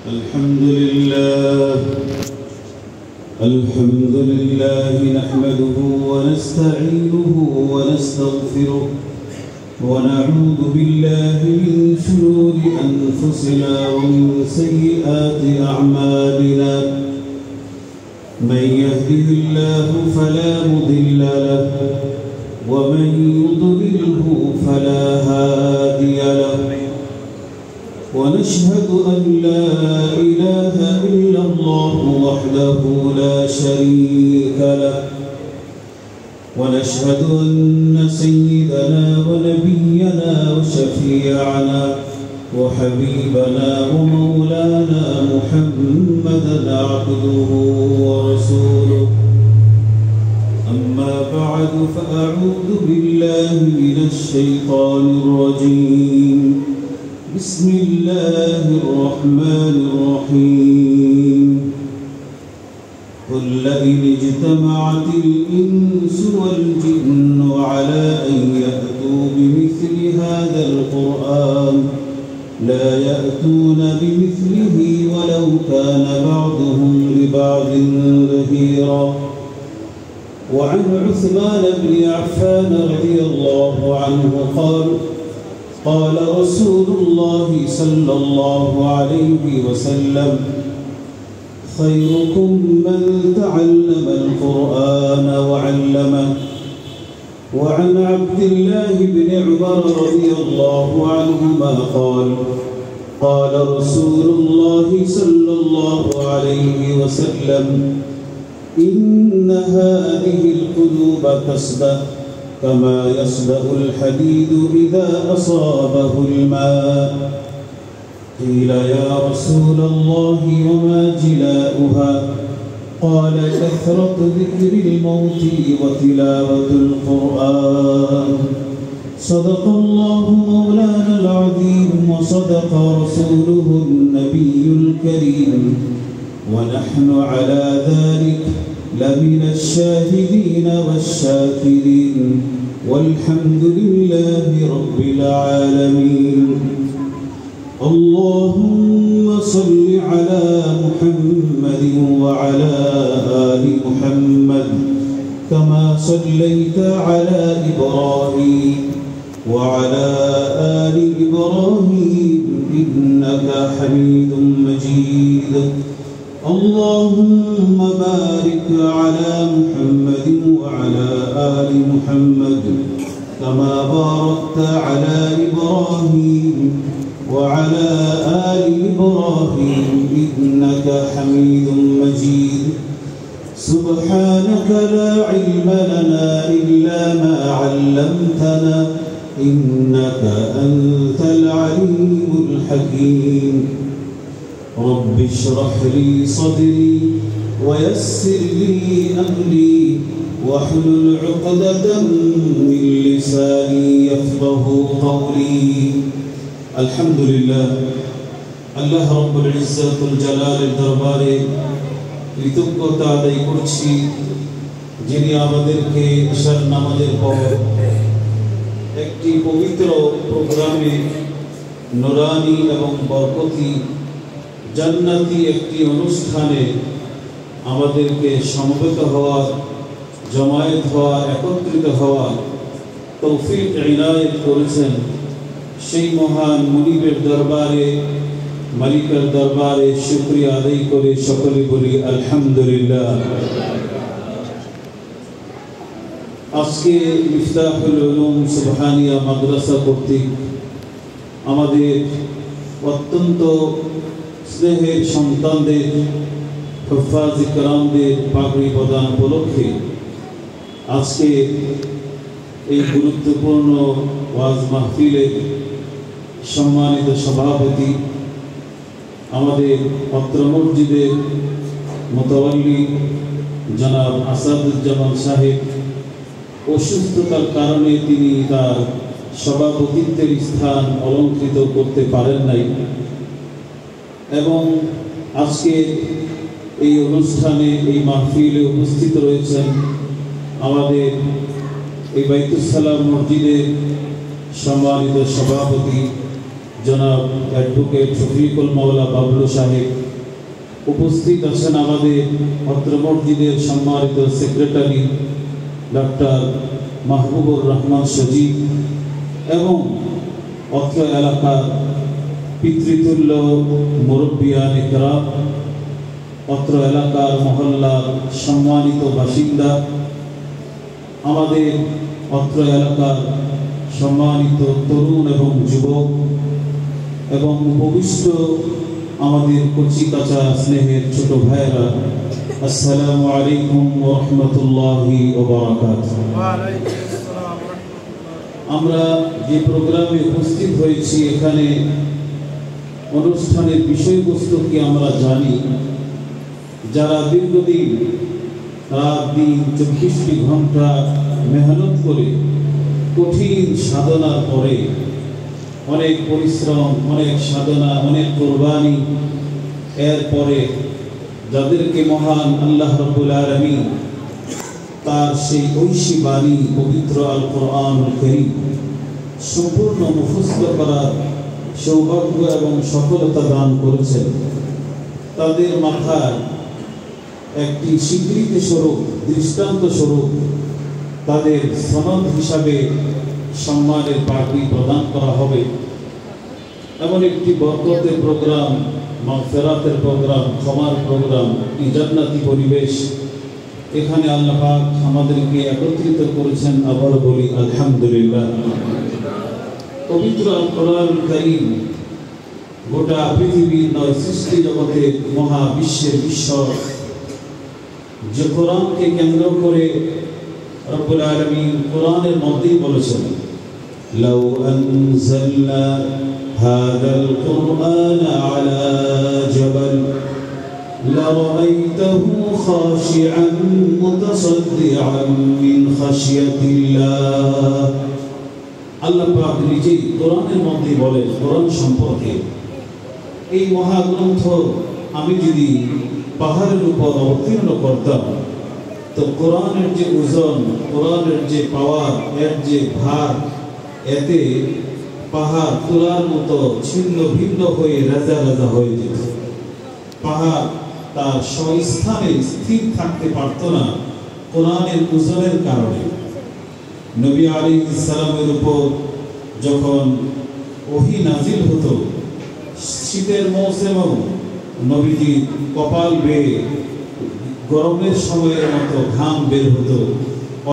الحمد لله نحمده ونستعينه ونستغفره ونعوذ بالله من شرور أنفسنا ومن سيئات أعمالنا من يهده الله فلا مضل له ومن يضلله فلا هادي له ونشهد أن لا إله إلا الله وحده لا شريك له ونشهد أن سيدنا ونبينا وشفيعنا وحبيبنا ومولانا محمدا عبده ورسوله أما بعد فأعوذ بالله من الشيطان الرجيم بسم الله الرحمن الرحيم قل لئن اجتمعت الإنس والجن على أن يأتوا بمثل هذا القرآن لا يأتون بمثله ولو كان بعضهم لبعض ظهيرا وعن عثمان بن عفان رضي الله عنه قال رسول الله صلى الله عليه وسلم خيركم من تعلم القرآن وعلمه وعن عبد الله بن عمر رضي الله عنهما قال رسول الله صلى الله عليه وسلم إن هذه القلوب تصدأ كما يصدأ الحديد إذا أصابه الماء قيل يا رسول الله وما جلاؤها قال كثرة ذكر الموت وتلاوة القرآن صدق الله مولانا العظيم وصدق رسوله النبي الكريم ونحن على ذلك لمن الشاهدين والشاكرين والحمد لله رب العالمين اللهم صل على محمد وعلى آل محمد كما صليت على إبراهيم وعلى آل إبراهيم إنك حميد مجيد اللهم بارك على محمد وعلى آل محمد كما باركت على إبراهيم وعلى آل إبراهيم إنك حميد مجيد سبحانك لا علم لنا إلا ما علمتنا إنك أنت العليم الحكيم رب اشرح لي صدري ويسر لي أمري واحلل عقدة من لساني يفقه قولي الحمد لله আল্লাহ রাব্বুল ইজ্জাতুল জালালের দরবারে কৃতজ্ঞতা আদায় করছি যিনি আমাদেরকে ঈশার নামাজের পর একটি পবিত্র প্রোগ্রামে নুরানি এবং বরকতি জান্নাতি একটি অনুষ্ঠানে আমাদেরকে সমবেত হওয়া জমায়েত হওয়া একত্রিত হওয়া তৌফিক ইনায়েত করেছেন সেই মহান মুনিবের দরবারে মালিকের দরবারে শুকরিয়া আদায় করে সকলে বলি আলহামদুলিল্লাহ আজকে মিফতাহুল উলুম সুবহানিয়া মাদ্রাসা কর্তৃক আমাদের অত্যন্ত স্নেহের সন্তানদের হুফাজ ইকরামদের পাগড়ি প্রদান উপলক্ষে আজকে এই গুরুত্বপূর্ণ ওয়াজ মাহফিলের সম্মানিত সভাপতি আমাদের অত্র মসজিদের মুতাওয়াল্লি জনাব আসাদুজ্জামান সাহেব অসুস্থতার কারণে তিনি তার সভাপতিত্বের স্থান অলঙ্কৃত করতে পারেন নাই এবং আজকে এই অনুষ্ঠানে এই মাহফিলে উপস্থিত রয়েছেন আমাদের এই বাইতুস সালাম মসজিদের সম্মানিত সভাপতি জনাব অ্যাডভোকেট শফিকুল মাওলা বাবলু সাহেব, উপস্থিত আছেন আমাদের অত্র মসজিদের সম্মানিত সেক্রেটারি ডক্টর মাহবুবুর রহমান সজীব এবং অত্র এলাকার পিতৃতুল্য মুরব্বিয়ান ইকরাম, অত্র এলাকার মহল্লার সম্মানিত বাসিন্দা, আমাদের অত্র এলাকার সম্মানিত তরুণ এবং যুবক এবং উপবিষ্ট আমাদের কচি কাঁচা স্নেহের ছোট ভাইয়েরা, আসসালামু আলাইকুম ওয়া রাহমাতুল্লাহি ওয়া বারাকাতুহু। আমরা যে প্রোগ্রামে উপস্থিত হয়েছি, এখানে অনুষ্ঠানের বিষয়বস্তু কি আমরা জানি। যারা দীর্ঘদিন রাত দিন 24টি ঘন্টা মেহনত করে কঠিন সাধনার পরে, অনেক পরিশ্রম, অনেক সাধনা, অনেক কোরবানি এরপরে যাদেরকে মহান আল্লাহ রাব্বুল আলামিন তার সেই ঐশী বাণী পবিত্র আল কোরআনুল কারীম সম্পূর্ণ মুখস্থ করার সৌভাগ্য এবং সফলতা দান করেছেন, তাদের মাথায় একটি স্বীকৃতি স্বরূপ, দৃষ্টান্ত স্বরূপ তাদের সনদ হিসাবে সম্মানের পাগড়ি প্রদান করা হবে। এমন একটি বরকতের প্রোগ্রাম, মাগফিরাতের প্রোগ্রাম, ক্ষমার প্রোগ্রাম, এই জান্নাতি পরিবেশ, এখানে আল্লাহ পাক আমাদেরকে একত্রিত করেছেন। আবার বলি আলহামদুলিল্লাহ। পবিত্র আল কোরআনুল কারীম গোটা পৃথিবীর নয়, সৃষ্টি জগতের মহাবিশ্বের ঈশ্বর যে কোরআনকে কেন্দ্র করে রব্বুল আলামিন কোরআনের মধ্যেই বলেছেন, লাউ আনজালনা হাযাল কুরআন আলা জাবাল লারাআইতাহু খাশিআন মুতাসাদ্দিআন মিন খাশিয়াতিল্লাহ। আল্লাহ পাক নিজেই কোরআনের মধ্যে বলেন কোরআন সম্পর্কে, এই মহাগ্রন্থ আমি যদি পাহাড়ের উপর অবতীর্ণ করতাম, তো কোরআনের যে ওজন, কোরআনের যে পাওয়ার, এর যে ভার, এতে পাহাড় তোলার মতো ছিন্ন ভিন্ন হয়ে রাজা রাজা হয়ে যেত। পাহাড় তার স্বস্থানে স্থির থাকতে পারত না কোরআনের ওজনের কারণে। নবী আলাইহিস সালামের উপর যখন ওহী নাজিল হতো, শীতের মৌসুমেও নবীজি কপাল বেয়ে গরমের সময়ের মতো ঘাম বের হতো,